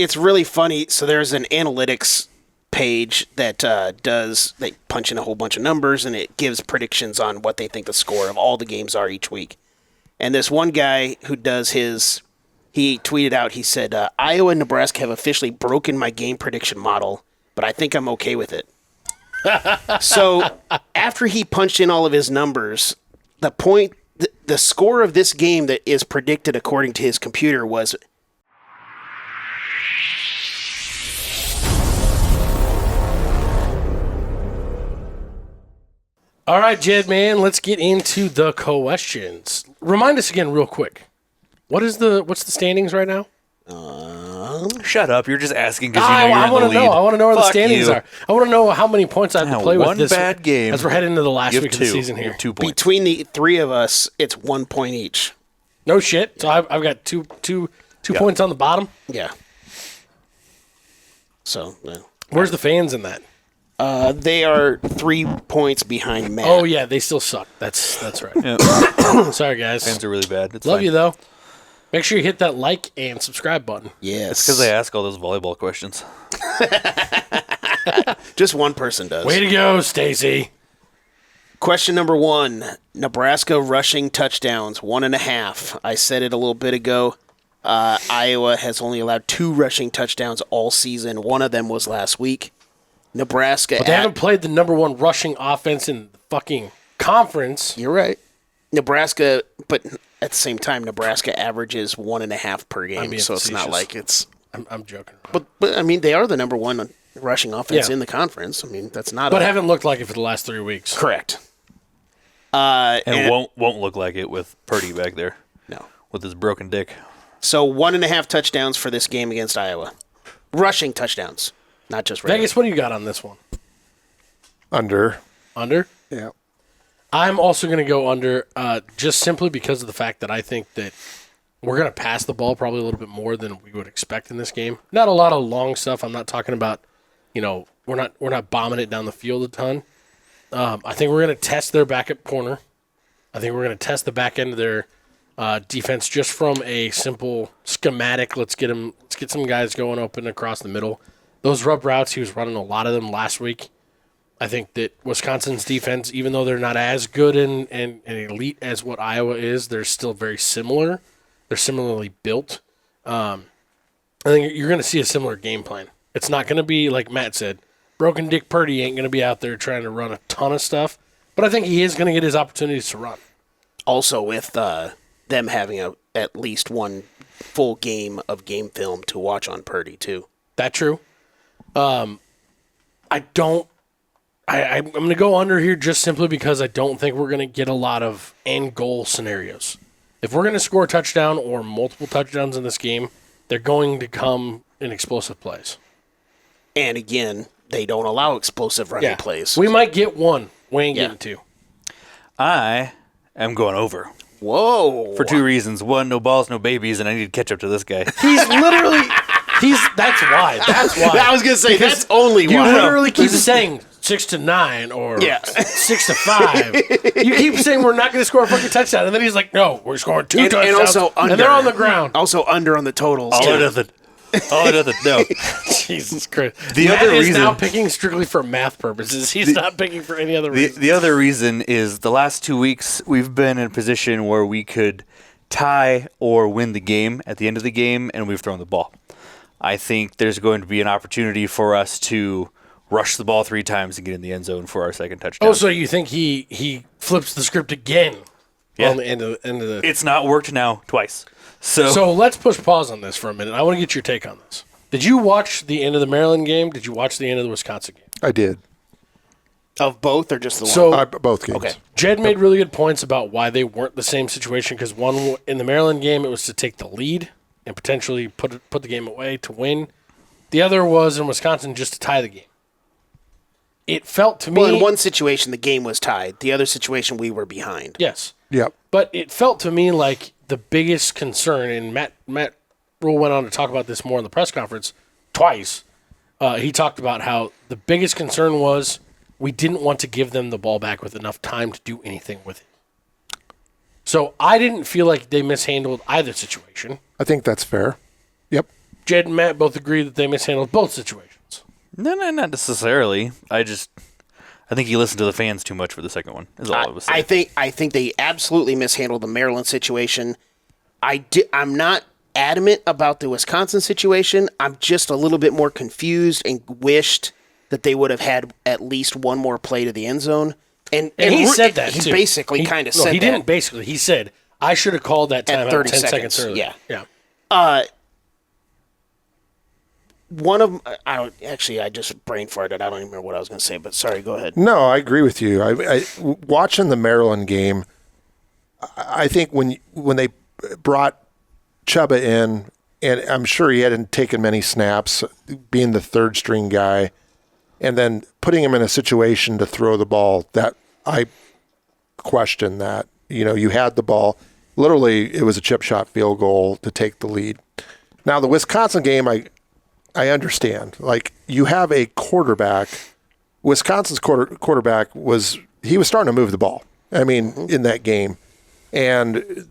it's really funny. So there's an analytics page that they punch in a whole bunch of numbers, and it gives predictions on what they think the score of all the games are each week. And this one guy who does he tweeted out, he said, Iowa and Nebraska have officially broken my game prediction model, but I think I'm okay with it. So after he punched in all of his numbers, the score of this game that is predicted according to his computer was... All right, Jed, man, let's get into the questions. Remind us again real quick. What's the standings right now? Shut up. You're just asking because you know you're in the lead. I want to know where the standings are. I want to know how many points I have to play with this. One bad game. As we're heading into the last week of the season here. 2 points. Between the three of us, it's 1 point each. No shit. So I've got two points on the bottom. Yeah. So, where's the fans in that? they are 3 points behind Matt. Oh yeah, they still suck. That's right. Yeah. Sorry guys. Fans are really bad. It's Love fine. you though. Make sure you hit that like and subscribe button. Yes. It's because they ask all those volleyball questions. Just one person does. Way to go, Stacy. Question number 1. Nebraska rushing touchdowns, 1.5. I said it a little bit ago. Iowa has only allowed 2 rushing touchdowns all season. One of them was last week. Nebraska. But they haven't played the number 1 rushing offense in the fucking conference. You're right. Nebraska, but at the same time, Nebraska averages 1.5 per game, so it's not like it's... I'm joking. But I mean, they are the number 1 rushing offense in the conference. I mean, that's not... But haven't looked like it for the last 3 weeks. Correct. And won't look like it with Purdy back there. No. With his broken dick. So 1.5 touchdowns for this game against Iowa. Rushing touchdowns, not just regular. Vegas, what do you got on this one? Under. Under? Yeah. I'm also going to go under just simply because of the fact that I think that we're going to pass the ball probably a little bit more than we would expect in this game. Not a lot of long stuff. I'm not talking about, we're not bombing it down the field a ton. I think we're going to test their backup corner. I think we're going to test the back end of their defense just from a simple schematic. Let's get some guys going open across the middle. Those rub routes, he was running a lot of them last week. I think that Wisconsin's defense, even though they're not as good and elite as what Iowa is, they're still very similar. They're similarly built. I think you're going to see a similar game plan. It's not going to be, like Matt said, Broken Dick Purdy ain't going to be out there trying to run a ton of stuff, but I think he is going to get his opportunities to run. Also with them having at least one full game of game film to watch on Purdy, too. That true. I'm going to go under here just simply because I don't think we're going to get a lot of end goal scenarios. If we're going to score a touchdown or multiple touchdowns in this game, they're going to come in explosive plays. And again, they don't allow explosive running plays. We might get one. We ain't getting 2. I am going over. Whoa. For 2 reasons. 1, no balls, no babies, and I need to catch up to this guy. He's literally... That's why. I was going to say, that's only why. You literally keep saying 6 to 9 or 6 to 5. You keep saying we're not going to score a fucking touchdown, and then he's like, "No, we're scoring 2 touchdowns." And also under. And they're on the ground. Also under on the totals. All or nothing. All or nothing. No. Jesus Christ. The Matt other is reason now picking strictly for math purposes. He's not picking for any other reason. The other reason is the last 2 weeks we've been in a position where we could tie or win the game at the end of the game, and we've thrown the ball. I think there's going to be an opportunity for us to rush the ball 3 times and get in the end zone for our second touchdown. Oh, so you think he flips the script again on the end of the... It's not worked now twice. So let's push pause on this for a minute. I want to get your take on this. Did you watch the end of the Maryland game? Did you watch the end of the Wisconsin game? I did. Of both or just the one? So, both games. Okay. Jed made really good points about why they weren't the same situation because one in the Maryland game, it was to take the lead and potentially put the game away to win. The other was in Wisconsin just to tie the game. It felt to me... Well, in one situation, the game was tied. The other situation, we were behind. Yes. Yep. But it felt to me like the biggest concern, and Matt Rhule went on to talk about this more in the press conference twice. He talked about how the biggest concern was we didn't want to give them the ball back with enough time to do anything with it. So I didn't feel like they mishandled either situation. I think that's fair. Yep. Jed and Matt both agree that they mishandled both situations. No, not necessarily. I think he listened to the fans too much for the second one. Is all I was saying. I think they absolutely mishandled the Maryland situation. I'm not adamant about the Wisconsin situation. I'm just a little bit more confused and wished that they would have had at least one more play to the end zone. And he said that, he too. basically kind of said that. He didn't basically. He said, I should have called that time At 30 out 10 seconds earlier. Yeah. Yeah. One of I just brain farted. I don't even remember what I was going to say, but sorry, go ahead. No, I agree with you. Watching the Maryland game, I think when they brought Chuba in, and I'm sure he hadn't taken many snaps, being the third string guy, and then putting him in a situation to throw the ball, that I question that. You had the ball. Literally, it was a chip shot field goal to take the lead. Now, the Wisconsin game, I understand. Like, you have a quarterback. Wisconsin's quarterback was starting to move the ball. I mean, in that game. And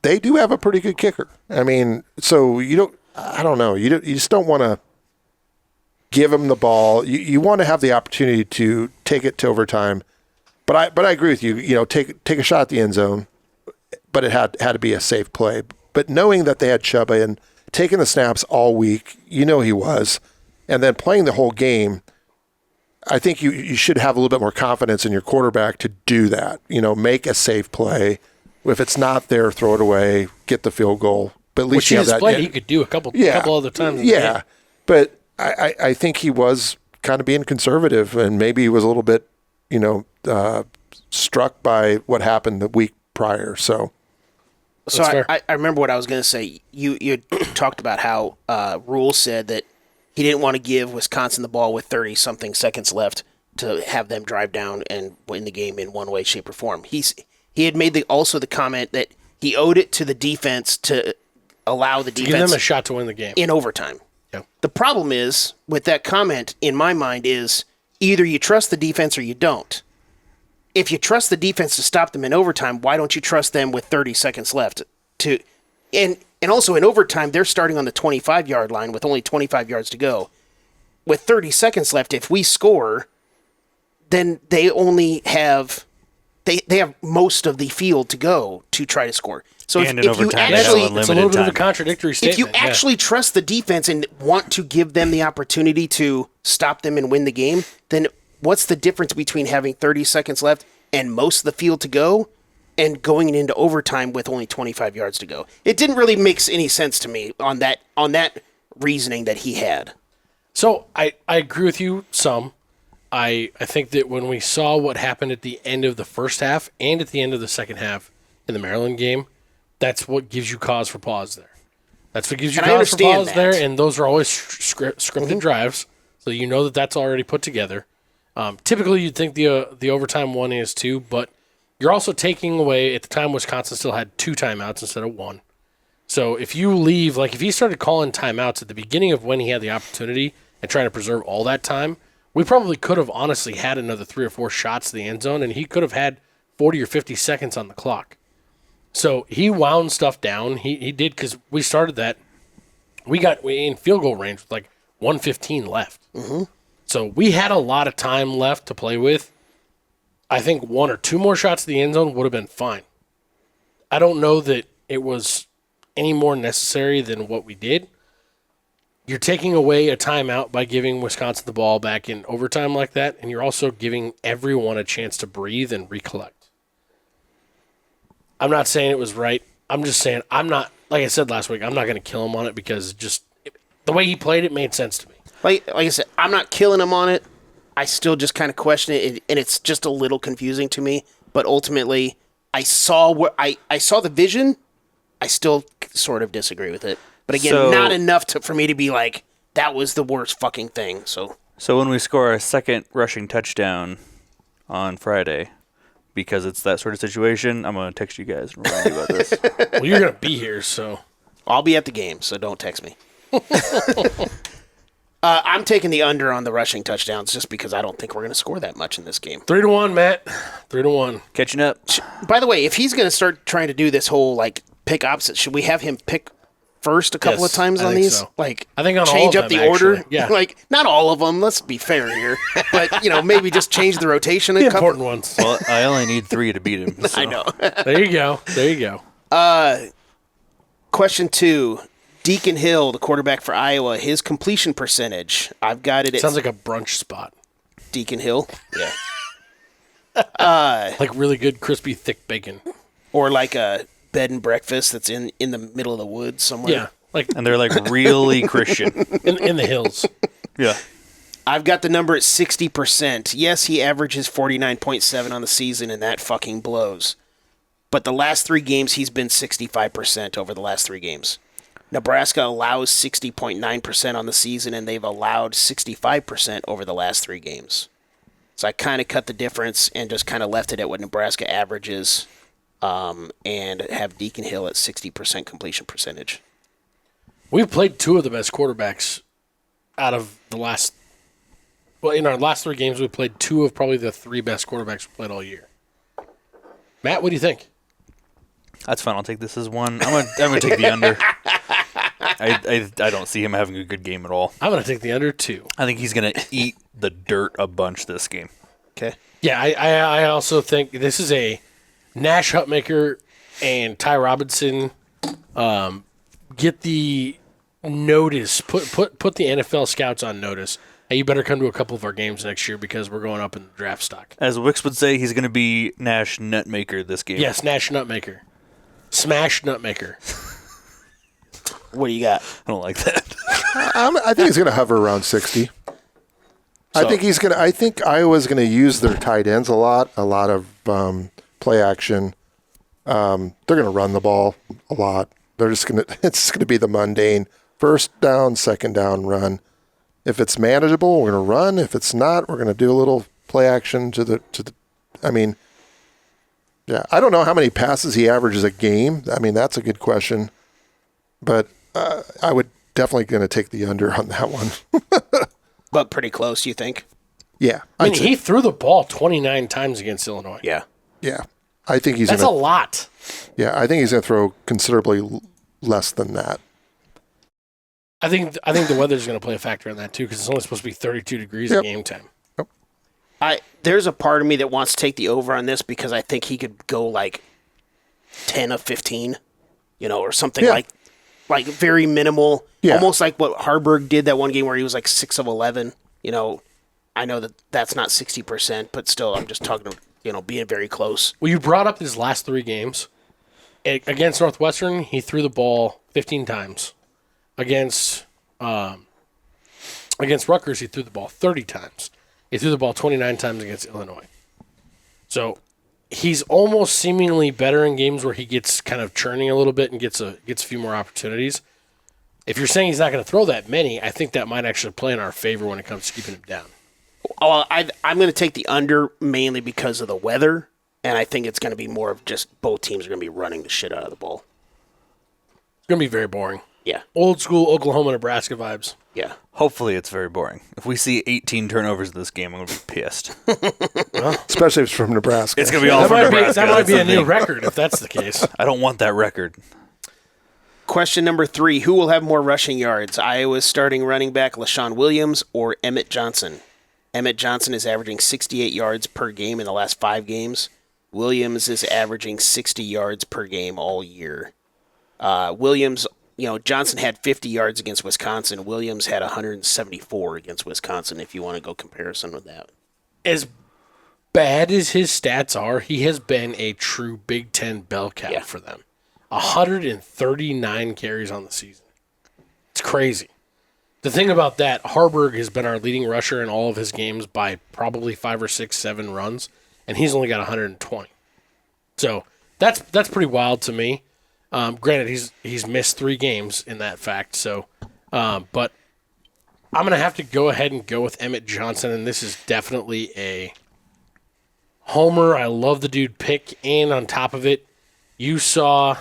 they do have a pretty good kicker. I mean, so I don't know. You just don't want to give him the ball. You want to have the opportunity to take it to overtime. But I agree with you. Take a shot at the end zone, but it had to be a safe play. But knowing that they had Chuba in, taking the snaps all week, he was, and then playing the whole game, I think you should have a little bit more confidence in your quarterback to do that. Make a safe play. If it's not there, throw it away, get the field goal. But at least Which you is have that. play he could do a couple other times. Yeah, but I think he was kind of being conservative, and maybe he was a little bit, struck by what happened the week prior. So I remember what I was going to say. You talked about how Rhule said that he didn't want to give Wisconsin the ball with 30-something seconds left to have them drive down and win the game in one way, shape, or form. He had made also the comment that he owed it to the defense to allow the defense give them a shot to win the game in overtime. Yeah. The problem is with that comment, in my mind, is either you trust the defense or you don't. If you trust the defense to stop them in overtime, why don't you trust them with 30 seconds left? And also in overtime, they're starting on the 25-yard line with only 25 yards to go. With 30 seconds left, if we score, then they only have they have most of the field to go to try to score. So And if in you overtime, actually it's a little bit of a contradictory statement. if you actually trust the defense and want to give them the opportunity to stop them and win the game, then what's the difference between having 30 seconds left and most of the field to go and going into overtime with only 25 yards to go? It didn't really make any sense to me on that reasoning that he had. So I agree with you some. I think that when we saw what happened at the end of the first half and at the end of the second half in the Maryland game, that's what gives you cause for pause there. That's what gives you cause for pause there, and those are always scripted drives, so you know that that's already put together. Typically, you'd think the overtime one is too, but you're also taking away, at the time, Wisconsin still had 2 timeouts instead of 1. So if you leave, like if he started calling timeouts at the beginning of when he had the opportunity and trying to preserve all that time, we probably could have honestly had another 3 or 4 shots to the end zone, and he could have had 40 or 50 seconds on the clock. So he wound stuff down. He did, because we started that. We got in field goal range with like 1:15 left. Mm-hmm. So we had a lot of time left to play with. I think 1 or 2 more shots to the end zone would have been fine. I don't know that it was any more necessary than what we did. You're taking away a timeout by giving Wisconsin the ball back in overtime like that, and you're also giving everyone a chance to breathe and recollect. I'm not saying it was right. I'm just saying like I said last week, I'm not going to kill him on it because the way he played it made sense to me. Like I said, I'm not killing him on it. I still just kind of question it, and it's just a little confusing to me. But ultimately, I saw the vision. I still sort of disagree with it. But again, not enough for me to be like, that was the worst fucking thing. So when we score our second rushing touchdown on Friday, because it's that sort of situation, I'm going to text you guys and remind you about this. Well, you're going to be here, so. I'll be at the game, so don't text me. I'm taking the under on the rushing touchdowns just because I don't think we're going to score that much in this game. 3-1, Matt. 3-1. Catching up. By the way, if he's going to start trying to do this whole, like, pick opposite, should we have him pick first a couple of Yes, times I on think these? so. Like, I think on all change of up them, the order. actually. Yeah. Like, not all of them. Let's be fair here, but maybe just change the rotation. The A couple. important ones. Well, I only need 3 to beat him. So. I know. There you go. There you go. Question 2. Deacon Hill, the quarterback for Iowa, his completion percentage. I've got it at Sounds like a brunch spot. Deacon Hill. Yeah. Like really good, crispy, thick bacon. Or like a bed and breakfast that's in the middle of the woods somewhere. Yeah. Like And they're like really Christian. in the hills. Yeah. I've got the number at 60%. Yes, he averages 49.7 on the season, and that fucking blows. But the last 3 games, he's been 65% over the last 3 games. Nebraska allows 60.9% on the season, and they've allowed 65% over the last 3 games. So I kind of cut the difference and just kind of left it at what Nebraska averages and have Deacon Hill at 60% completion percentage. We've played 2 of the best quarterbacks out of the last. Well, in our last 3 games, we played 2 of probably the 3 best quarterbacks we played all year. Matt, what do you think? That's fine. I'll take this as 1. I'm gonna take the under. I don't see him having a good game at all. I'm going to take the under 2. I think he's gonna eat the dirt a bunch this game. Okay. Yeah, I also think this is a Nash Hutmaker and Ty Robinson get the notice, put the NFL scouts on notice. Hey, you better come to a couple of our games next year because we're going up in the draft stock. As Wicks would say, he's gonna be Nash Nutmaker this game. Yes, Nash Nutmaker. Smash Nutmaker. What do you got? I don't like that. I think he's going to hover around 60. I think Iowa's going to use their tight ends a lot of play action. They're going to run the ball a lot. It's going to be the mundane first down, second down run. If it's manageable, we're going to run. If it's not, we're going to do a little play action yeah, I don't know how many passes he averages a game. I mean, that's a good question. But I would definitely going to take the under on that one. But pretty close, you think? Yeah. I mean, he threw the ball 29 times against Illinois. Yeah. Yeah. I think he's That's a lot. Yeah, I think he's going to throw considerably less than that. I think the weather's going to play a factor in that too because it's only supposed to be 32 degrees at game time. There's a part of me that wants to take the over on this because I think he could go like 10 of 15, or something like very minimal, almost like what Harburg did that one game where he was like 6 of 11. I know that's not 60%, but still, I'm just talking, being very close. Well, you brought up his last 3 games. Against Northwestern, he threw the ball 15 times. Against Rutgers, he threw the ball 30 times. He threw the ball 29 times against Illinois. So he's almost seemingly better in games where he gets kind of churning a little bit and gets a few more opportunities. If you're saying he's not going to throw that many, I think that might actually play in our favor when it comes to keeping him down. Oh, I'm going to take the under mainly because of the weather, and I think it's going to be more of just both teams are going to be running the shit out of the ball. It's going to be very boring. Yeah. Old school Oklahoma, Nebraska vibes. Yeah. Hopefully it's very boring. If we see 18 turnovers in this game, I'm going to be pissed. Especially if it's from Nebraska. It's going to be all from Nebraska. That might be a new record if that's the case. I don't want that record. Question number 3. Who will have more rushing yards? Iowa's starting running back LaShawn Williams or Emmett Johnson? Emmett Johnson is averaging 68 yards per game in the last 5 games. Williams is averaging 60 yards per game all year. Williams, Johnson had 50 yards against Wisconsin. Williams had 174 against Wisconsin, if you want to go comparison with that. As bad as his stats are, he has been a true Big Ten bell cow for them. 139 carries on the season. It's crazy. The thing about that, Harburg has been our leading rusher in all of his games by probably 5 or 6, 7 runs, and he's only got 120. So that's pretty wild to me. Granted, he's missed 3 games in that fact. So, but I'm gonna have to go ahead and go with Emmett Johnson, and this is definitely a homer. I love the dude pick, and on top of it, you saw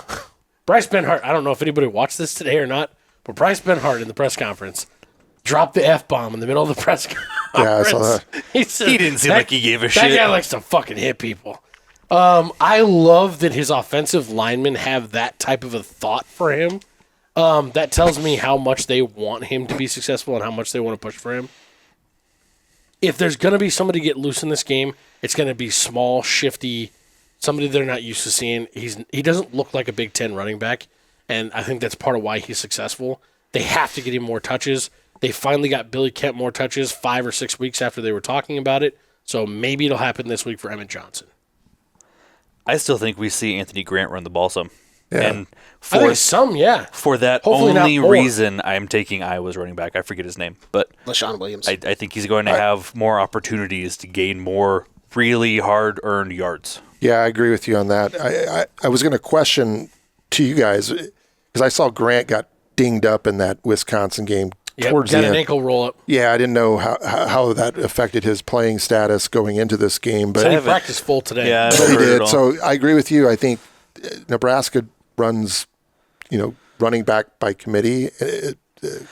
Bryce Benhart. I don't know if anybody watched this today or not, but Bryce Benhart in the press conference dropped the F-bomb in the middle of the press conference. Yeah, I saw that. He said, He didn't seem like he gave a shit. That guy likes to fucking hit people. I love that his offensive linemen have that type of a thought for him. That tells me how much they want him to be successful and how much they want to push for him. If there's going to be somebody get loose in this game, it's going to be small, shifty, somebody they're not used to seeing. He doesn't look like a Big Ten running back, and I think that's part of why he's successful. They have to get him more touches. They finally got Billy Kemp more touches 5 or 6 weeks after they were talking about it, so maybe it'll happen this week for Emmett Johnson. I still think we see Anthony Grant run the ball some. Yeah. And I think some, yeah. for that Hopefully not only more. reason, I'm taking Iowa's running back. I forget his name, but LaShawn Williams. I think he's going to have more opportunities to gain more really hard-earned yards. Yeah, I agree with you on that. I was going to question to you guys because I saw Grant got dinged up in that Wisconsin game towards Got the an end. ankle roll up. Yeah, I didn't know how that affected his playing status going into this game, but He practiced full today. Yeah, I but haven't he heard it did. all. So I agree with you. I think Nebraska runs, running back by committee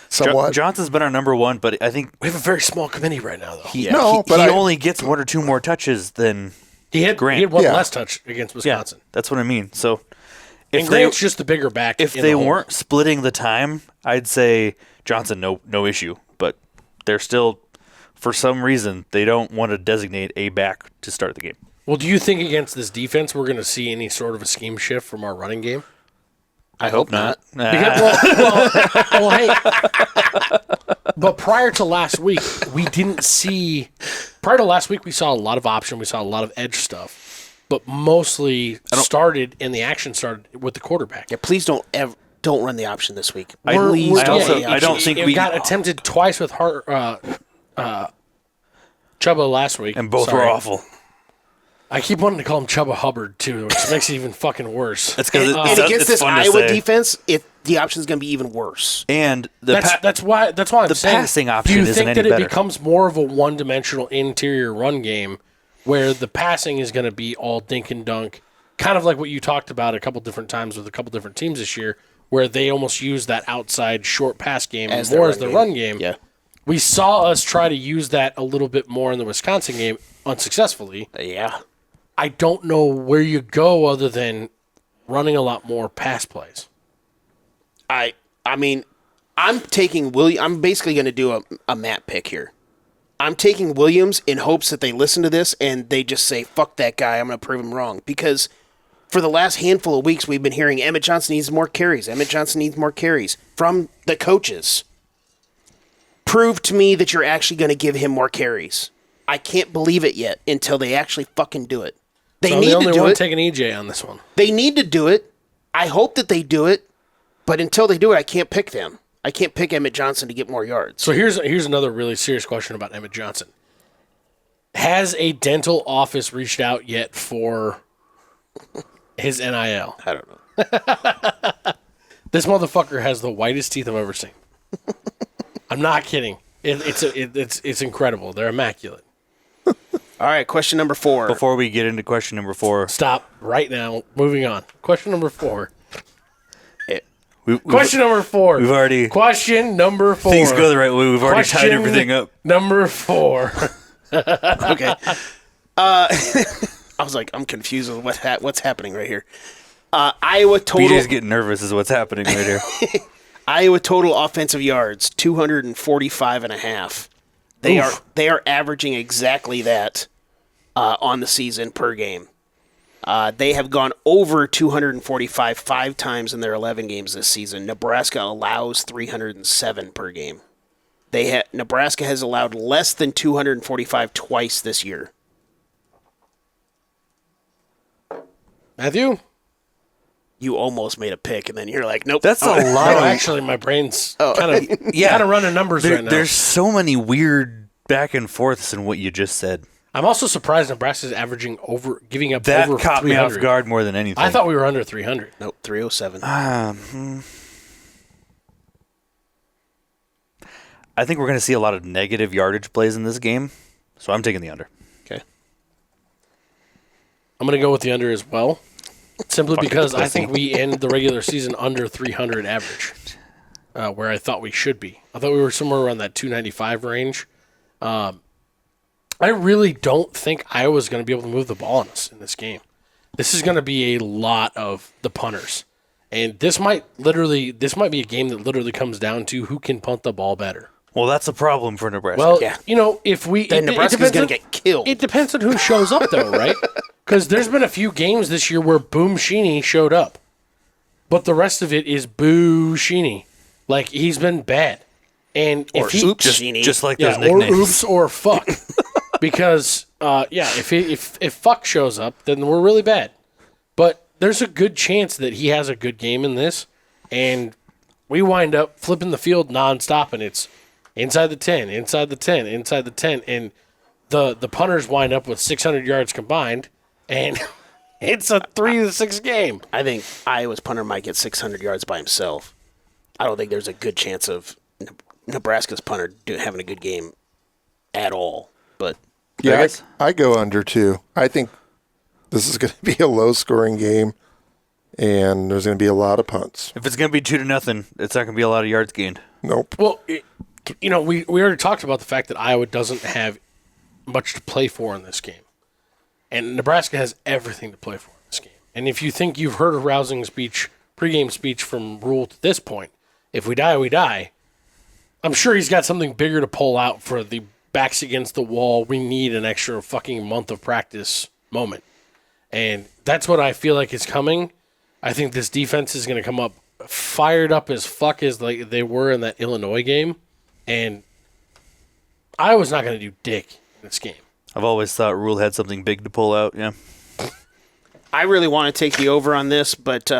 somewhat. Johnson's been our number one, but I think We have a very small committee right now, though. he I- only gets 1 or 2 more touches than He had Grant. one Yeah. less touch against Wisconsin. That's what I mean. So And if Grant's just the bigger back. if in they the hole. weren't splitting the time, I'd say Johnson no issue. But they're still, for some reason, they don't want to designate a back to start the game. Well, do you think against this defense we're going to see any sort of a scheme shift from our running game? I hope not. Well, hey. But prior to last week, we didn't see. Prior to last week, we saw a lot of option. We saw a lot of edge stuff, but mostly the action started with the quarterback. Yeah, please don't run the option this week. I don't think it we got attempted twice with Chubba last week, and both Sorry. were awful. I keep wanting to call him Chubba Hubbard too, which makes it even fucking worse. That's because And against it's this fun to Iowa say. defense, the option's going to be even worse. And the That's why I'm the saying, passing option do you isn't think any that better. it becomes more of a one-dimensional interior run game where the passing is going to be all dink and dunk, kind of like what you talked about a couple different times with a couple different teams this year, where they almost use that outside short pass game As more their as the run run game. game. Yeah. We saw us try to use that a little bit more in the Wisconsin game unsuccessfully. Yeah. I don't know where you go other than running a lot more pass plays. I mean, I'm taking William. I'm basically going to do a Matt pick here. I'm taking Williams in hopes that they listen to this and they just say, fuck that guy, I'm going to prove him wrong. Because for the last handful of weeks, we've been hearing Emmett Johnson needs more carries. Emmett Johnson needs more carries from the coaches. Prove to me that you're actually going to give him more carries. I can't believe it yet until they actually fucking do it. They So I'm need the to only do one it. taking EJ on this one. They need to do it. I hope that they do it. But until they do it, I can't pick them. I can't pick Emmett Johnson to get more yards. So here's another really serious question about Emmett Johnson. Has a dental office reached out yet for his NIL? I don't know. This motherfucker has the whitest teeth I've ever seen. I'm not kidding. It's incredible. They're immaculate. All right, question number 4. Before we get into question number 4, Stop right now. Moving on. Question number 4. Question number 4. We've already Question number 4. things go the right way. We've already tied everything up. Number 4. Okay. I was like, I'm confused with what's happening right here. Iowa total. BJ's getting nervous is what's happening right here. Iowa total offensive yards 245.5. They are averaging exactly that on the season per game. They have gone over 245 5 times in their 11 games this season. Nebraska allows 307 per game. Nebraska has allowed less than 245 twice this year. Matthew? You almost made a pick, and then you're like, nope. That's a No, lot of actually, my brain's kind of running numbers right now. There's so many weird back and forths in what you just said. I'm also surprised Nebraska's averaging giving up That over caught 300. me off guard more than anything. I thought we were under 300. Nope, 307. I think we're going to see a lot of negative yardage plays in this game, so I'm taking the under. Okay. I'm going to go with the under as well, simply because I pussy. think we end the regular season under 300 average, where I thought we should be. I thought we were somewhere around that 295 range. I really don't think Iowa's going to be able to move the ball on us in this game. This is going to be a lot of the punters. And this might be a game that literally comes down to who can punt the ball better. Well, that's a problem for Nebraska. Well, Yeah. if we Then Nebraska's going to get killed. It depends on who shows up, though, right? Because there's been a few games this year where Boom Sheeny showed up, but the rest of it is Boo Sheeny. Like, he's been bad. And Or if he oops, Sheeny. just like yeah, those nicknames. or oops or fuck, because if fuck shows up, then we're really bad. But there's a good chance that he has a good game in this, and we wind up flipping the field nonstop, and it's inside the 10, inside the 10, inside the 10, and the punters wind up with 600 yards combined, and it's a 3-6 game. I think Iowa's punter might get 600 yards by himself. I don't think there's a good chance of Nebraska's punter having a good game at all. But Yeah, I go under too. I think this is going to be a low-scoring game, and there's going to be a lot of punts. If it's going to be 2-0, it's not going to be a lot of yards gained. Nope. Well, we already talked about the fact that Iowa doesn't have much to play for in this game. And Nebraska has everything to play for in this game. And if you think you've heard a rousing pregame speech from Rhule to this point, if we die, we die, I'm sure he's got something bigger to pull out for the backs against the wall, we need an extra fucking month of practice moment. And that's what I feel like is coming. I think this defense is going to come up fired up as fuck as like they were in that Illinois game. And Iowa's not going to do dick in this game. I've always thought Rhule had something big to pull out, yeah. I really want to take the over on this, but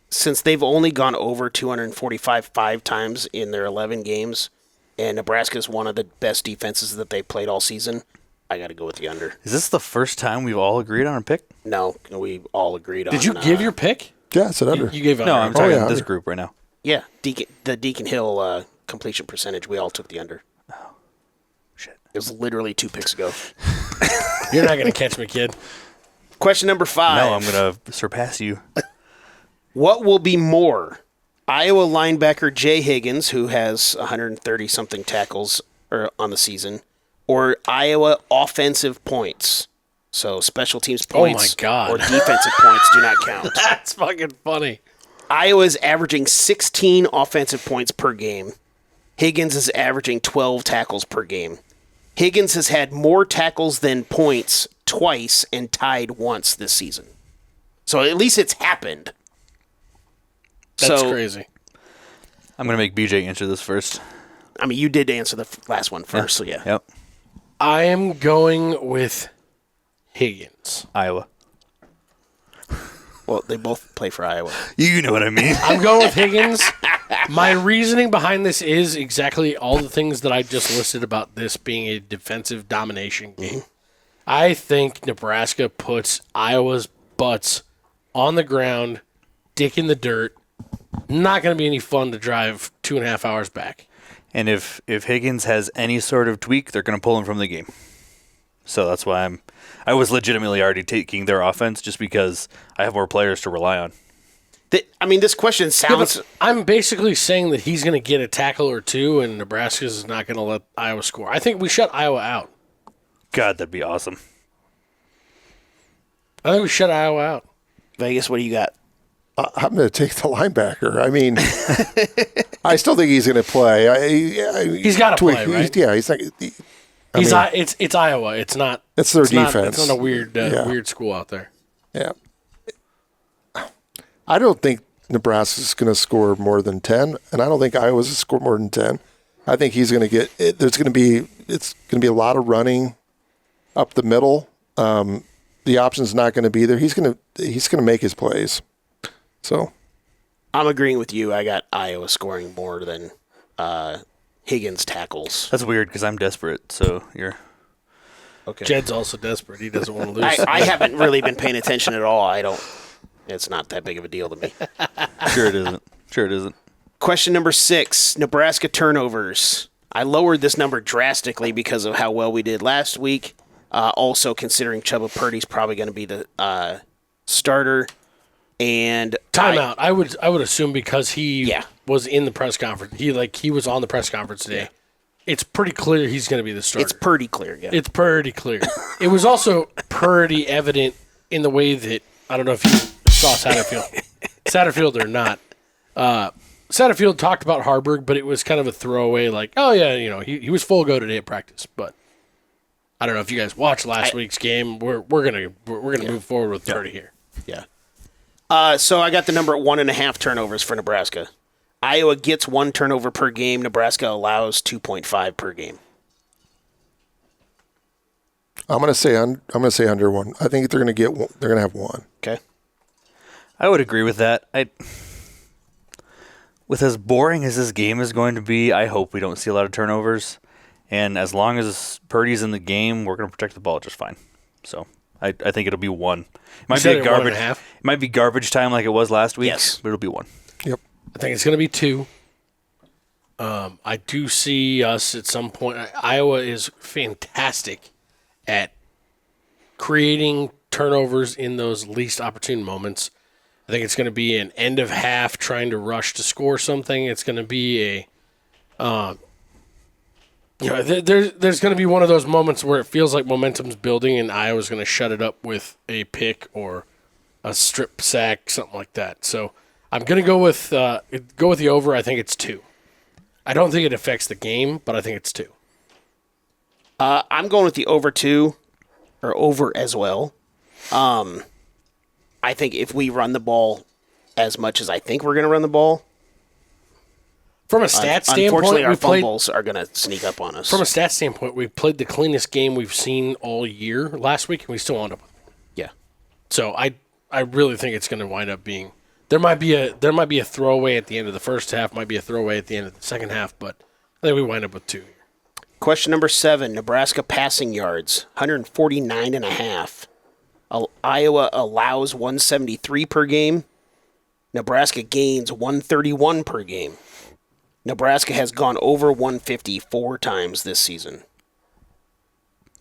since they've only gone over 245 5 times in their 11 games, and Nebraska's one of the best defenses that they played all season, I got to go with the under. Is this the first time we've all agreed on a pick? No, we all agreed on. Did you give your pick? Yeah, it's an under. You gave under. No, I'm talking yeah, about this under. group right now. Yeah, the Deacon Hill completion percentage. We all took the under. Shit. It was literally 2 picks ago. You're not going to catch me, kid. Question number 5. No, I'm going to surpass you. What will be more? Iowa linebacker Jay Higgins, who has 130-something tackles on the season, or Iowa offensive points? So special teams points my God. or defensive points do not count. That's fucking funny. Iowa's averaging 16 offensive points per game. Higgins is averaging 12 tackles per game. Higgins has had more tackles than points twice and tied once this season. So at least it's happened. That's So, crazy. I'm going to make BJ answer this first. I mean, you did answer the last one first, so yeah. Yep. I am going with Higgins. Iowa. Well, they both play for Iowa. You know what I mean. I'm going with Higgins. My reasoning behind this is exactly all the things that I just listed about this being a defensive domination game. I think Nebraska puts Iowa's butts on the ground, dick in the dirt. Not going to be any fun to drive 2.5 hours back. And if Higgins has any sort of tweak, they're going to pull him from the game. So that's why I was legitimately already taking their offense just because I have more players to rely on. This question sounds... I'm basically saying that he's going to get a tackle or two, and Nebraska's not going to let Iowa score. I think we shut Iowa out. God, that'd be awesome. I think we shut Iowa out. Vegas, what do you got? I'm going to take the linebacker. I mean, I still think he's going to play. He's got to play, right? He's not. It's Iowa. It's not. It's their defense. It's not a weird school out there. Yeah. I don't think Nebraska's going to score more than 10, and I don't think Iowa's going to score more than 10. I think he's going to get. It's going to be a lot of running up the middle. The option's not going to be there. He's going to make his plays. So, I'm agreeing with you. I got Iowa scoring more than Higgins tackles. That's weird because I'm desperate. So you're Okay. Jed's also desperate. He doesn't want to lose. I haven't really been paying attention at all. It's not that big of a deal to me. Sure it isn't. Sure it isn't. Question number 6, Nebraska turnovers. I lowered this number drastically because of how well we did last week. Also considering Chubba Purdy's probably going to be the starter. And Timeout. I would assume because he Yeah. was in the press conference. He was on the press conference today. It's pretty clear he's going to be the starter. It's pretty clear, yeah. It's pretty clear. It was also pretty evident in the way that I don't know if you saw how to feel. Satterfield or not. Satterfield talked about Harburg, but it was kind of a throwaway, like, oh, yeah, he was full go today at practice. But I don't know if you guys watched last week's game. We're gonna move forward with 30 here. Yeah. So I got the number at 1.5 turnovers for Nebraska. Iowa gets 1 turnover per game. Nebraska allows 2.5 per game. I'm gonna say under 1. I think they're gonna have 1. Okay. I would agree with that. With as boring as this game is going to be, I hope we don't see a lot of turnovers. And as long as Purdy's in the game, we're going to protect the ball just fine. So I think it'll be 1. It might be a garbage. It might be garbage time like it was last week. Yes, but it'll be 1. Yep. I think it's going to be 2. I do see us at some point. Iowa is fantastic at creating turnovers in those least opportune moments. I think it's going to be an end of half trying to rush to score something. It's going to be there's going to be one of those moments where it feels like momentum's building and Iowa's going to shut it up with a pick or a strip sack, something like that. So I'm going to go with the over. I think it's 2. I don't think it affects the game, but I think it's 2. I'm going with the over 2, or over as well. I think if we run the ball as much as I think we're going to run the ball, from a stat standpoint, unfortunately our fumbles are going to sneak up on us. From a stat standpoint, we played the cleanest game we've seen all year last week, and we still wound up. Yeah. So I really think it's going to wind up being there might be a throwaway at the end of the first half, might be a throwaway at the end of the second half, but I think we wind up with 2 here. Question number 7, Nebraska passing yards, 149.5. Iowa allows 173 per game. Nebraska gains 131 per game. Nebraska has gone over 150 4 times this season.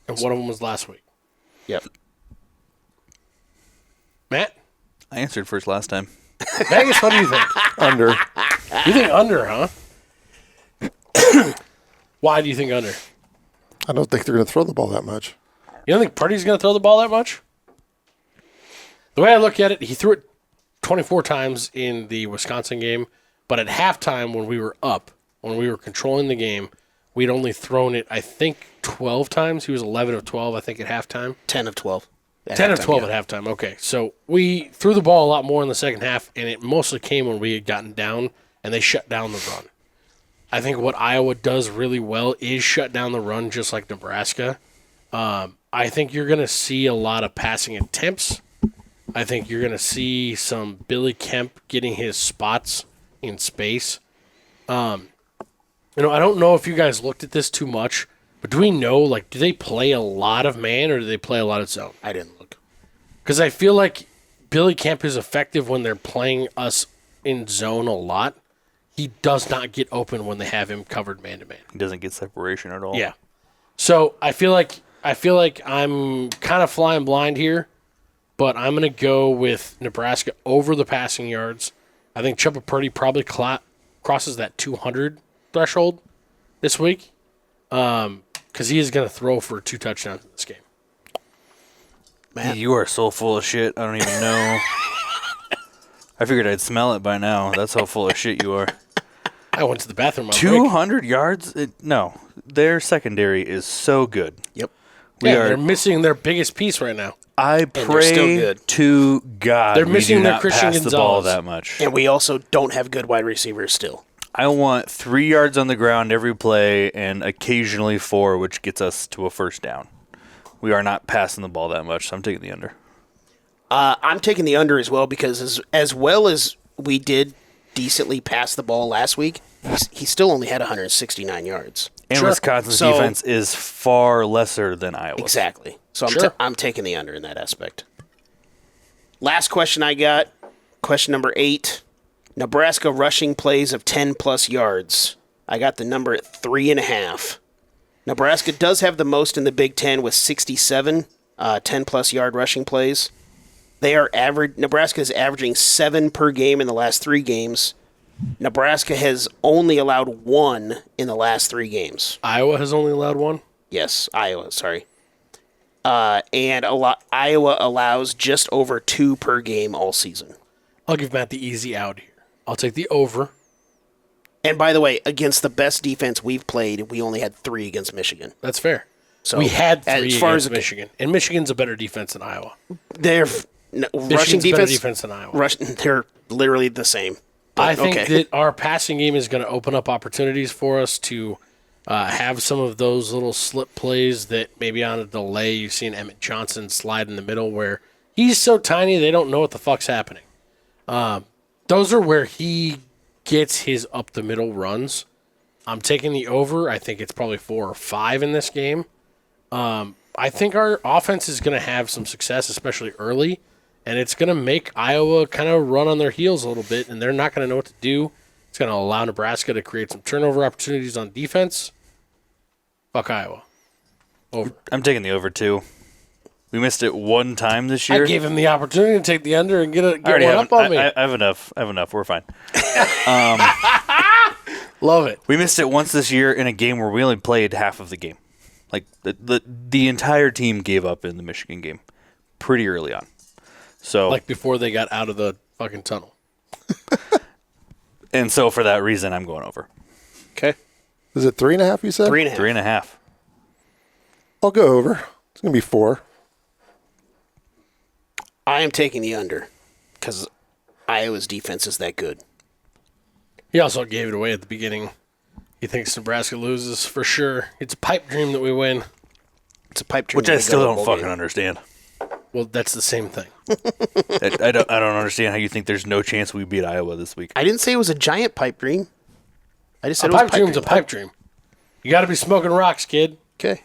And one of them was last week. Yep. Matt? I answered first last time. Vegas, what do you think? Under. You think under, huh? Why do you think under? I don't think they're going to throw the ball that much. You don't think Purdy's going to throw the ball that much? The way I look at it, he threw it 24 times in the Wisconsin game, but at halftime when we were up, when we were controlling the game, we'd only thrown it, I think, 12 times. He was 11 of 12, I think, at halftime. 10 of 12. 10 of 12 at halftime. Okay, so we threw the ball a lot more in the second half, and it mostly came when we had gotten down, and they shut down the run. I think what Iowa does really well is shut down the run, just like Nebraska. I think you're going to see a lot of passing attempts. I think you're going to see some Billy Kemp getting his spots in space. I don't know if you guys looked at this too much, but do we know, do they play a lot of man or do they play a lot of zone? I didn't look. Because I feel like Billy Kemp is effective when they're playing us in zone a lot. He does not get open when they have him covered man-to-man. He doesn't get separation at all. Yeah. So I feel like I'm kind of flying blind here, but I'm going to go with Nebraska over the passing yards. I think Chubba Purdy probably crosses that 200 threshold this week because he is going to throw for 2 touchdowns in this game. Man, you are so full of shit. I don't even know. I figured I'd smell it by now. That's how full of shit you are. I went to the bathroom. 200 yards? No. Their secondary is so good. Yep. They're missing their biggest piece right now. I pray to God they're missing we do their not Christian pass Gonzalez. the ball that much. And we also don't have good wide receivers still. I want 3 yards on the ground every play and occasionally 4, which gets us to a first down. We are not passing the ball that much, so I'm taking the under. I'm taking the under as well because as well as we did decently pass the ball last week, he still only had 169 yards. And Wisconsin's defense is far lesser than Iowa. Exactly. So I'm taking the under in that aspect. Last question I got, question number 8. Nebraska rushing plays of 10-plus yards. I got the number at 3.5. Nebraska does have the most in the Big Ten with 67 10-plus yard rushing plays. Nebraska is averaging 7 per game in the last 3 games. Nebraska has only allowed 1 in the last 3 games. Iowa has only allowed 1? Yes, Iowa, sorry. And Iowa allows just over 2 per game all season. I'll give Matt the easy out here. I'll take the over. And by the way, against the best defense we've played, we only had 3 against Michigan. That's fair. So we had 3 as far against as Michigan, and Michigan's a better defense than Iowa. They're rushing Michigan's a better defense. defense than Iowa. They're literally the same. But, I think okay. that our passing game is going to open up opportunities for us to have some of those little slip plays that maybe on a delay you've seen Emmett Johnson slide in the middle where he's so tiny they don't know what the fuck's happening. Those are where he gets his up the middle runs. I'm taking the over. I think it's probably 4 or 5 in this game. I think our offense is going to have some success, especially early, and it's going to make Iowa kind of run on their heels a little bit, and they're not going to know what to do. It's going to allow Nebraska to create some turnover opportunities on defense. Fuck Iowa. Over. I'm taking the over too. We missed it one time this year. I gave him the opportunity to take the under and get I one already have, up on me. I have enough. We're fine. Love it. We missed it once this year in a game where we only played half of the game. Like the entire team gave up in the Michigan game pretty early on. So Like before they got out of the fucking tunnel. and so for that reason, I'm going over Okay. Is it 3.5? You said 3.5. 3.5. I'll go over. It's gonna be 4. I am taking the under because Iowa's defense is that good. He also gave it away at the beginning. He thinks Nebraska loses for sure. It's a pipe dream that we win. It's a pipe dream. Which that I we go still to a don't bowl fucking game. understand. Well, that's the same thing. I don't understand how you think there's no chance we beat Iowa this week. I didn't say it was a giant pipe dream. I just A said it was pipe dream's a pipe dream. You got to be smoking rocks, kid. Okay.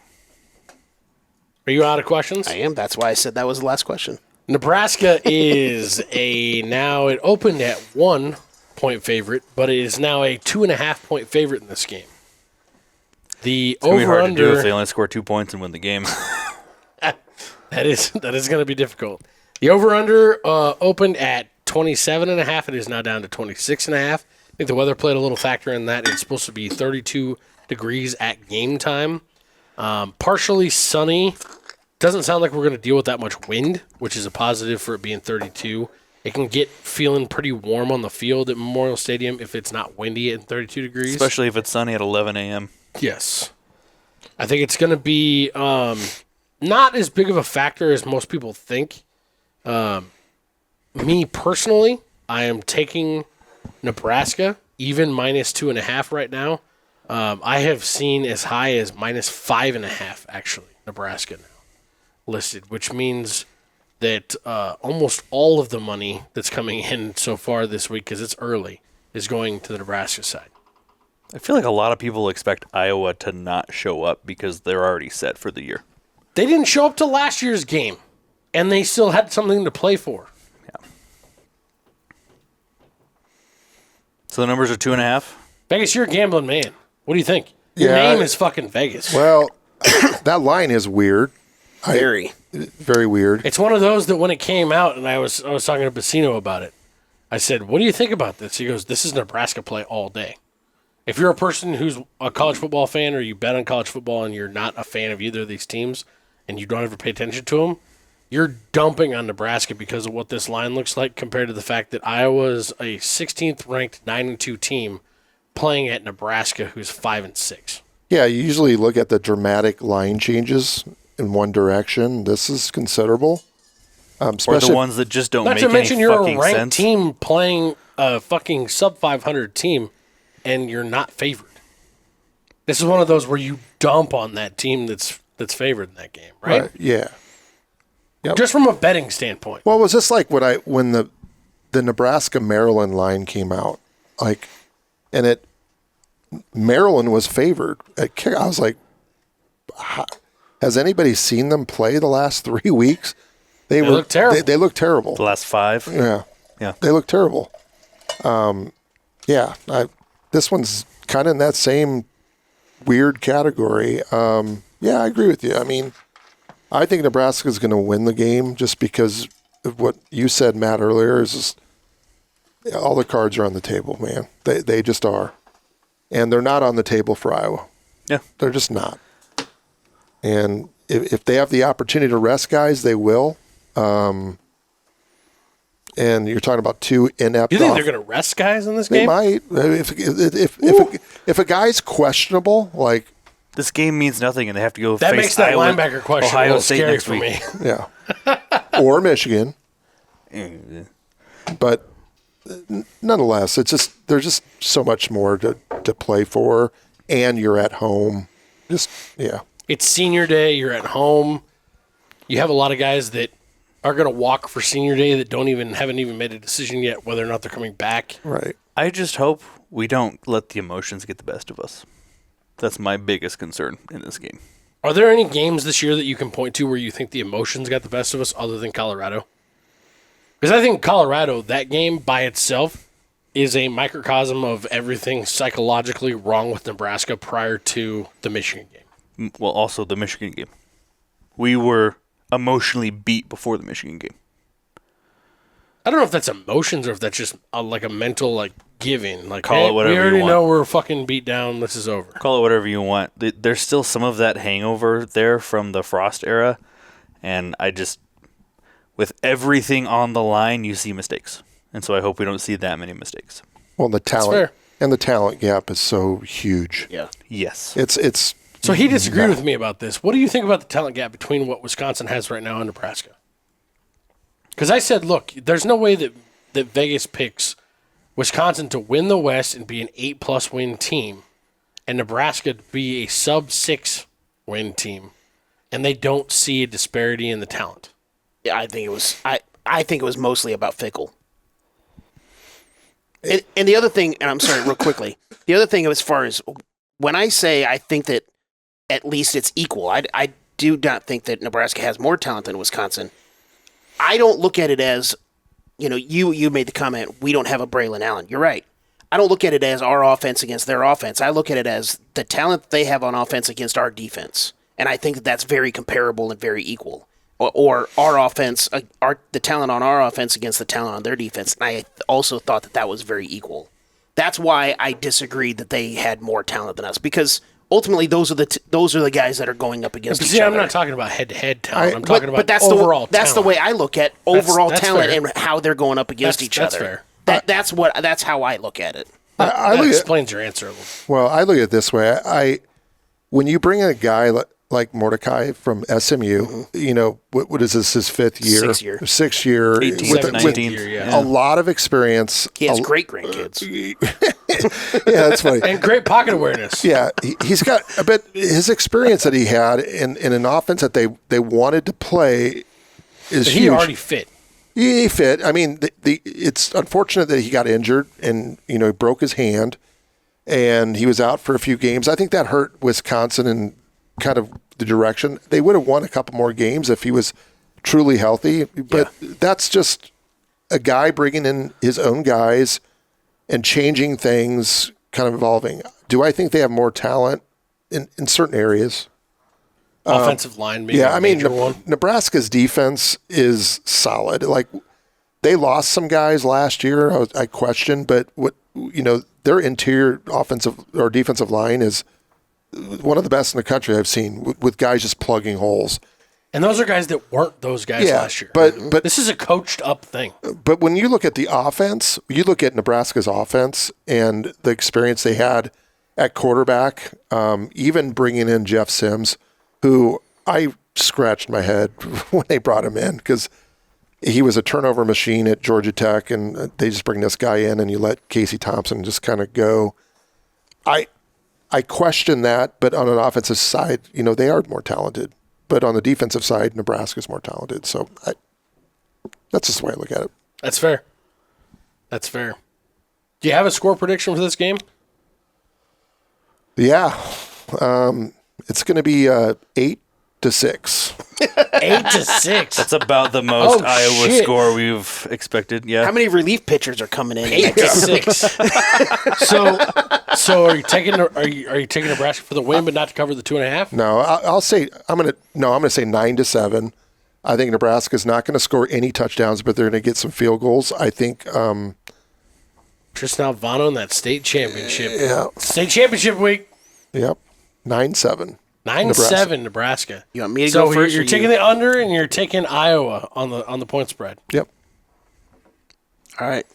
Are you out of questions? I am. That's why I said that was the last question. Nebraska is now it opened at 1 point favorite, but it is now a 2.5 point favorite in this game. The It's gonna be hard to do if over-under they only score 2 points and win the game. that is going to be difficult. The over-under opened at 27.5. It is now down to 26.5. I think the weather played a little factor in that. It's supposed to be 32 degrees at game time. Partially sunny. Doesn't sound like we're going to deal with that much wind, which is a positive for it being 32. It can get feeling pretty warm on the field at Memorial Stadium if it's not windy at 32 degrees. Especially if it's sunny at 11 a.m. Yes. I think it's going to be not as big of a factor as most people think. Me personally, I am taking Nebraska, even -2.5 right now. I have seen as high as -5.5, actually, Nebraska now listed, which means that almost all of the money that's coming in so far this week, because it's early, is going to the Nebraska side. I feel like a lot of people expect Iowa to not show up because they're already set for the year. They didn't show up to last year's game, and they still had something to play for. Yeah. So the numbers are 2.5. Vegas, you're a gambling man. What do you think? Your Yeah, name is fucking Vegas. Well, that line is weird. Very. Very weird. It's one of those that when it came out, and I was talking to Bassino about it, I said, what do you think about this? He goes, this is Nebraska play all day. If you're a person who's a college football fan or you bet on college football and you're not a fan of either of these teams and you don't ever pay attention to them, you're dumping on Nebraska because of what this line looks like compared to the fact that Iowa is a 16th ranked 9-2 team playing at Nebraska who's 5-6. Yeah, you usually look at the dramatic line changes in one direction. This is considerable. Or Especially the ones that just don't Not make to mention any you're a fucking ranked sense. team playing a fucking sub 500 team and you're not favored. This is one of those where you dump on that team that's favored in that game, right? yeah. Just from a betting standpoint. Well, was this like when the Nebraska Maryland line came out, and Maryland was favored at kick. I was like, has anybody seen them play the last 3 weeks? They look terrible. They look terrible. The last 5. Yeah. Yeah. They look terrible. This one's kind of in that same weird category. I agree with you. I mean, I think Nebraska's going to win the game just because of what you said, Matt, earlier. Is just, all the cards are on the table, man. They just are. And they're not on the table for Iowa. Yeah. They're just not. And if they have the opportunity to rest guys, they will. and you're talking about two inept. You think they're going to rest guys in this They game? might. If a guy's questionable, like This game means nothing, and they have to go That face makes that Iowa, linebacker question a Ohio little State scary next for week. me. yeah, or Michigan, but nonetheless, it's just there's just so much more to play for, and you're at home. Just yeah. It's senior day. You're at home. You have a lot of guys that are going to walk for senior day that haven't even made a decision yet whether or not they're coming back. Right. I just hope we don't let the emotions get the best of us. That's my biggest concern in this game. Are there any games this year that you can point to where you think the emotions got the best of us other than Colorado? Because I think Colorado, that game by itself, is a microcosm of everything psychologically wrong with Nebraska prior to the Michigan game. Well, also the Michigan game. We were emotionally beat before the Michigan game. I don't know if that's emotions or if that's just like a mental giving. Like, Call it whatever we you already want. know we're fucking beat down. This is over. Call it whatever you want. There's still some of that hangover there from the Frost era, and with everything on the line, you see mistakes. And so I hope we don't see that many mistakes. Well, the talent fair. and the talent gap is so huge. Yeah. Yes. It's So he disagreed with me about this. What do you think about the talent gap between what Wisconsin has right now and Nebraska? Because I said, look, there's no way that Vegas picks Wisconsin to win the West and be an 8+ win team, and Nebraska to be a sub-6 win team, and they don't see a disparity in the talent. Yeah, I think it was. I think it was mostly about Fickle. And the other thing, and I'm sorry, real quickly, the other thing as far as when I say I think that at least it's equal, I do not think that Nebraska has more talent than Wisconsin. I don't look at it as, you made the comment, we don't have a Braylon Allen. You're right. I don't look at it as our offense against their offense. I look at it as the talent they have on offense against our defense. And I think that that's very comparable and very equal. Or our offense, the talent on our offense against the talent on their defense. And I also thought that was very equal. That's why I disagreed that they had more talent than us, because ultimately those are the guys that are going up against each other. I'm not talking about head-to-head talent. I'm talking about that's overall talent. That's the way I look at overall that's talent fair. and how they're going up against each That's other. fair. That's how I look at it. I That look at, explains your answer a little. well, I look at it this way. When you bring in a guy like Mordecai from SMU, what is this, his fifth year? 6th year. 6th year. 18th, 19th. year, yeah. A lot of experience. He has great grandkids. Yeah, that's funny. And great pocket awareness. Yeah, he's got a bit. His experience that he had in an offense that they wanted to play is But huge. he already fit. He fit. I mean, it's unfortunate that he got injured and he broke his hand, and he was out for a few games. I think that hurt Wisconsin and kind of the direction. They would have won a couple more games if he was truly healthy. But that's just a guy bringing in his own guys and changing things, kind of evolving. Do I think they have more talent in certain areas? Offensive line, maybe. Yeah, I mean, one. Nebraska's defense is solid. Like, they lost some guys last year. I questioned, but their interior offensive or defensive line is one of the best in the country I've seen, with guys just plugging holes. And those are guys that weren't those guys last year. But This is a coached up thing. But when you look at the offense, you look at Nebraska's offense and the experience they had at quarterback, even bringing in Jeff Sims, who I scratched my head when they brought him in, because he was a turnover machine at Georgia Tech, and they just bring this guy in and you let Casey Thompson just kind of go. I question that, but on an offensive side, they are more talented. But on the defensive side, Nebraska's more talented. So that's just the way I look at it. That's fair. Do you have a score prediction for this game? Yeah. It's going to be 8-6. 8-6. That's about the most Oh, Iowa shit. score we've expected. Yeah. How many relief pitchers are coming in? 8-6. So are you taking Nebraska for the win, but not to cover the 2.5? No, I'll say I'm going to say 9-7. I think Nebraska's not going to score any touchdowns, but they're going to get some field goals. I think. Tristan Alvano in that state championship. Yeah. State championship week. Yep. 9-7. 9-7 Nebraska. You want me to So go first? you're or taking the under, and you're taking Iowa on the point spread. Yep. All right.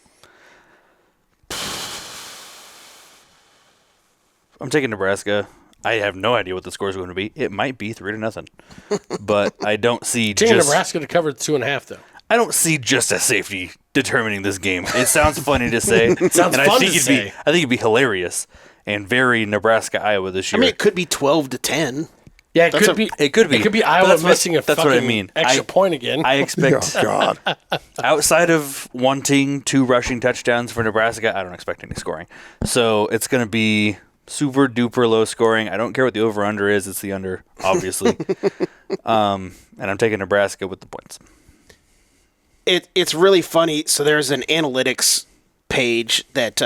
I'm taking Nebraska. I have no idea what the score is going to be. It might be 3-0, but I don't see Taking Nebraska to cover 2.5, though. I don't see just a safety determining this game. It sounds funny to say. It sounds fun to say. I think it'd be hilarious and very Nebraska-Iowa this year. I mean, it could be 12-10. Yeah, it could be. It could be. It could be Iowa missing that's what I mean. extra point again. I expect, Oh, God. outside of wanting 2 rushing touchdowns for Nebraska, I don't expect any scoring. So it's going to be super duper low scoring. I don't care what the over-under is. It's the under, obviously. And I'm taking Nebraska with the points. It's really funny. So there's an analytics page that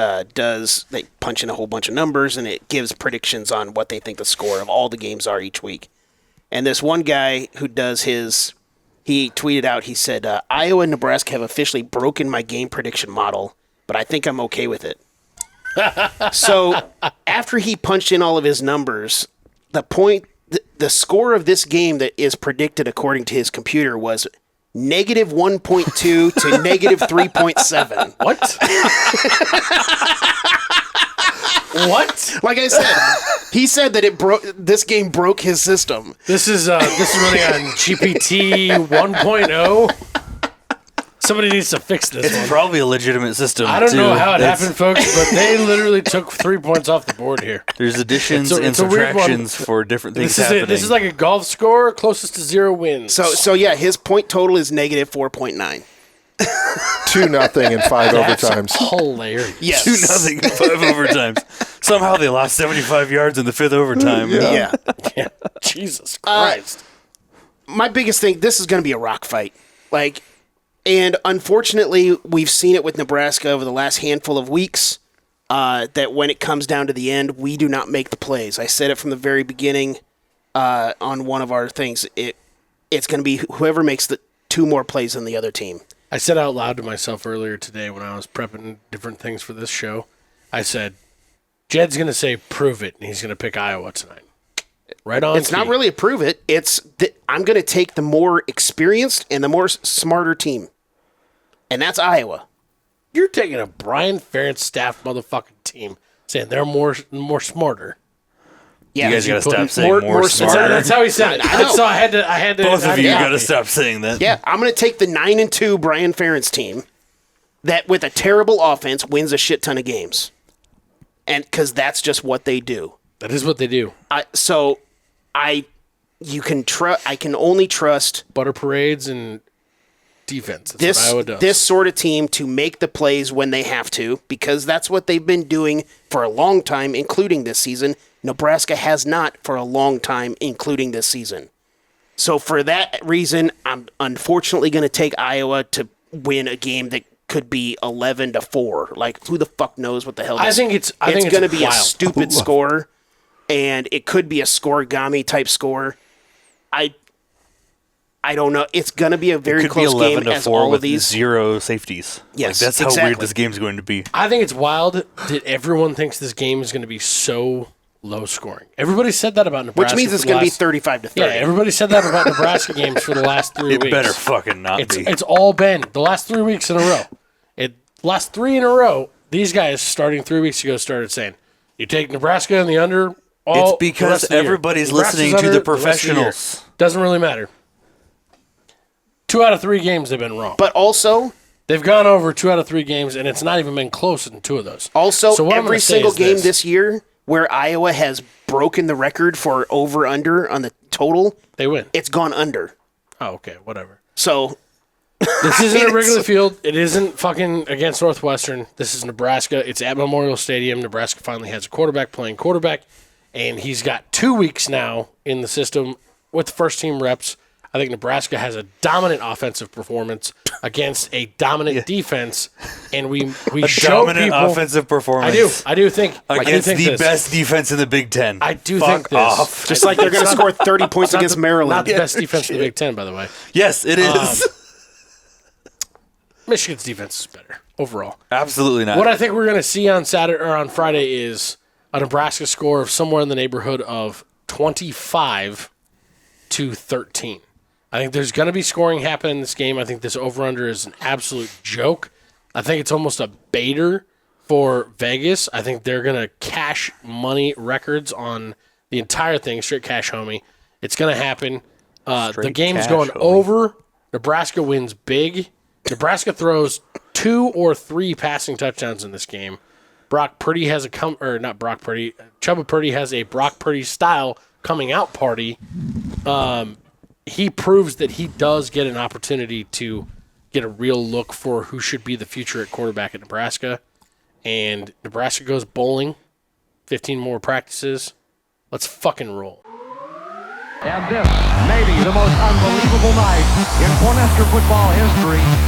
they punch in a whole bunch of numbers, and it gives predictions on what they think the score of all the games are each week. And this one guy who does he tweeted out, he said, Iowa and Nebraska have officially broken my game prediction model, but I think I'm okay with it. So after he punched in all of his numbers, the score of this game that is predicted according to his computer was -1.2 to -3.7. What? What? Like I said, he said that this game broke his system. This is running on GPT 1.0. Somebody needs to fix this one. It's probably a legitimate system. I don't know too. how it happened, folks, but they literally took 3 points off the board here. There's additions and it's a weird one. subtractions for different things happening. This is like a golf score closest to 0 wins. So yeah, his point total is -4.9. 2-0 in 5 overtimes. Hilarious. Yes. 2-0 in 5 overtimes. Somehow they lost 75 yards in the 5th overtime. Yeah. Yeah. Jesus Christ. My biggest thing, this is going to be a rock fight. And unfortunately, we've seen it with Nebraska over the last handful of weeks, that when it comes down to the end, we do not make the plays. I said it from the very beginning on one of our things. It's going to be whoever makes the 2 more plays than the other team. I said out loud to myself earlier today when I was prepping different things for this show, I said, Jed's going to say, prove it, and he's going to pick Iowa tonight. Right on. It's not really a prove it. It's I'm going to take the more experienced and the more smarter team. And that's Iowa. You're taking a Brian Ferentz staff motherfucking team, saying they're more smarter. Yeah, You guys got to stop saying more smarter. That's how he said it. I know. So I had to. Both of you Yeah. got to stop saying that. Yeah, I'm going to take the 9-2 Brian Ferentz team that with a terrible offense wins a shit ton of games. And because that's just what they do. That is what they do. I can only trust Butter parades and defense. That's what Iowa does. this sort of team to make the plays when they have to, because that's what they've been doing for a long time, including this season. Nebraska has not for a long time, including this season. So for that reason, I'm unfortunately going to take Iowa to win a game that could be 11-4. Like, who the fuck knows what the hell? I think it's going to be a wild. stupid score, and it could be a scoregami type score. I don't know. It's going to be a very Could close be game 11-4 as all with of these. 0 safeties. Yes, that's how exactly. weird this game's going to be. I think it's wild that everyone thinks this game is going to be so low scoring. Everybody said that about Nebraska. Which means it's going to be 35-30. Yeah, everybody said that about Nebraska games for the last 3 It weeks. better fucking not be. It's all been the last 3 weeks in a row. Last 3 in a row, these guys starting 3 weeks ago started saying, you take Nebraska and the under all It's because the rest of the year. everybody's Nebraska's listening to under the rest of year. professionals. Doesn't really matter. 2 out of 3 games they've been wrong. But also, They've gone over 2 out of 3 games, and it's not even been close in 2 of those. so what I'm every gonna say single is game this year where Iowa has broken the record for over-under on the total, they win. it's gone under. Oh, okay, whatever. So This isn't a regular field. It isn't fucking against Northwestern. This is Nebraska. It's at Memorial Stadium. Nebraska finally has a quarterback playing quarterback, and he's got 2 weeks now in the system with the first team reps. I think Nebraska has a dominant offensive performance against a dominant defense, and we show dominant people, offensive performance. I do think Against the this. best defense in the Big Ten. I do Fuck think this. off. just like they're going to score 30 points against Maryland. Not the best defense in the Big Ten, by the way. Yes, it is. Michigan's defense is better overall. Absolutely not. What I think we're going to see on Saturday or on Friday is a Nebraska score of somewhere in the neighborhood of 25-13. I think there's going to be scoring happen in this game. I think this over-under is an absolute joke. I think it's almost a baiter for Vegas. I think they're going to cash money records on the entire thing, straight cash, homie. It's going to happen. The game's going over. Nebraska wins big. Nebraska throws 2 or 3 passing touchdowns in this game. Brock Purdy has Chubba Purdy has a Brock Purdy style coming out party. He proves that he does get an opportunity to get a real look for who should be the future at quarterback at Nebraska. And Nebraska goes bowling, 15 more practices. Let's fucking roll. And this may be the most unbelievable night in Cornhusker football history.